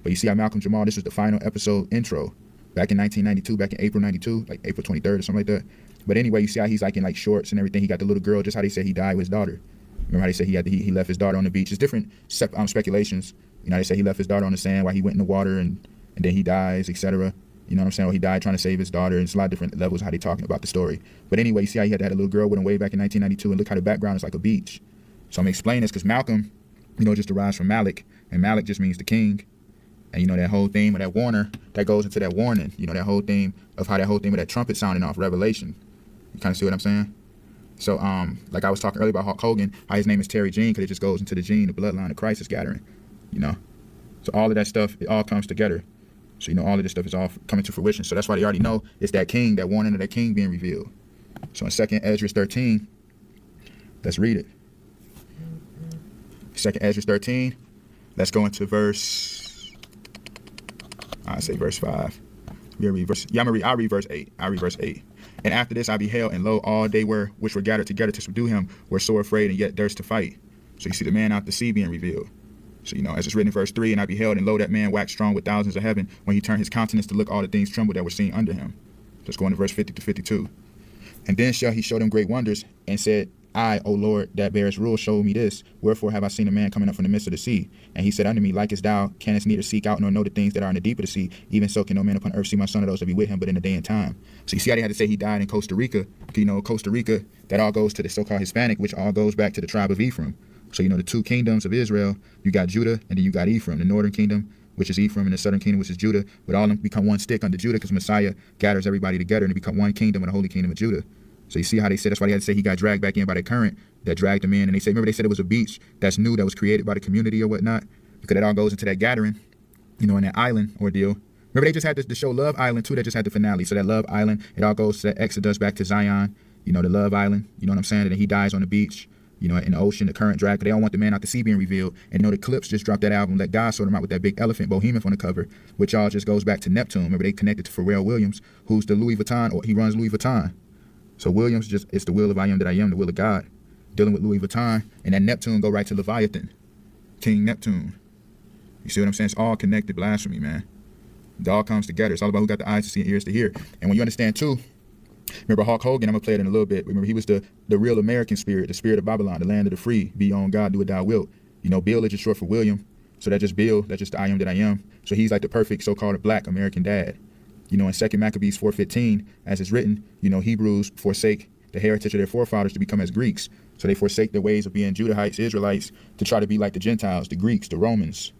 But you see how Malcolm Jamal, this was the final episode intro back in 1992, back in April 92, like April 23rd or something like that. But anyway, you see how he's like in like shorts and everything. He got the little girl, just how they said he died with his daughter. Remember how they said he left his daughter on the beach. It's different speculations. You know, they say he left his daughter on the sand while he went in the water and then he dies, etc. You know what I'm saying? Well, he died trying to save his daughter. And it's a lot of different levels how they talking about the story. But anyway, you see how he had a little girl with him way back in 1992, and look how the background is like a beach. So I'm gonna explain this because Malcolm, you know, just derives from Malik, and Malik just means the king. And you know that whole theme of that warner, that goes into that warning. You know, that whole theme of how that whole theme of that trumpet sounding off, Revelation. You kind of see what I'm saying? So, like I was talking earlier about Hulk Hogan, how his name is Terry Gene, because it just goes into the gene, the bloodline, the crisis gathering, you know? So all of that stuff, it all comes together. So, you know, all of this stuff is all coming to fruition. So that's why they already know it's that king, that warning of that king being revealed. So in 2nd Esdras 13, let's read it. 2nd Esdras 13, let's go into verse 5. I'll read verse 8. And after this I beheld, and lo, all they were which were gathered together to subdue him were sore afraid, and yet durst to fight. So you see the man out the sea being revealed. So, you know, as it's written in verse 3, and I beheld, and lo, that man waxed strong with thousands of heaven. When he turned his countenance to look, all the things trembled that were seen under him. Let's go into verse 50 to 52. And then shall he show them great wonders, and said, I, O Lord, that bearest rule, show me this. Wherefore have I seen a man coming up from the midst of the sea? And he said unto me, Likest thou canst neither seek out nor know the things that are in the deep of the sea, even so can no man upon earth see my son of those that be with him, but in the day and time. So you see how they had to say he died in Costa Rica. You know, Costa Rica, that all goes to the so-called Hispanic, which all goes back to the tribe of Ephraim. So, you know, the two kingdoms of Israel, you got Judah and then you got Ephraim, the northern kingdom, which is Ephraim, and the southern kingdom, which is Judah. But all of them become one stick under Judah because Messiah gathers everybody together and they become one kingdom and the holy kingdom of Judah. So you see how they said, that's why they had to say he got dragged back in by the current that dragged him in. And they said, remember they said it was a beach that's new, that was created by the community or whatnot, because it all goes into that gathering, you know, in that island ordeal. Remember they just had the show Love Island too, that just had the finale. So that Love Island, it all goes to that Exodus back to Zion, you know, the Love Island, you know what I'm saying? And then he dies on the beach, you know, in the ocean, the current drag. They don't want the man out the sea being revealed. And you know, the Clips just dropped that album, Let God Sort Him Out, with that big elephant behemoth on the cover, which all just goes back to Neptune. Remember they connected to Pharrell Williams, who's the Louis Vuitton, or he runs Louis Vuitton. So Williams just, it's the will of I am that I am, the will of God, dealing with Louis Vuitton. And that Neptune go right to Leviathan, King Neptune. You see what I'm saying? It's all connected blasphemy, man. It all comes together. It's all about who got the eyes to see and ears to hear. And when you understand too, remember Hulk Hogan, I'm going to play it in a little bit. Remember, he was the real American spirit, the spirit of Babylon, the land of the free. Be your own God, do what thou wilt. You know, Bill is just short for William. So that's just Bill. That's just the I am that I am. So he's like the perfect so-called black American dad. You know, in 2 Maccabees 4:15, as it's written, you know, Hebrews forsake the heritage of their forefathers to become as Greeks. So they forsake their ways of being Judahites, Israelites, to try to be like the Gentiles, the Greeks, the Romans.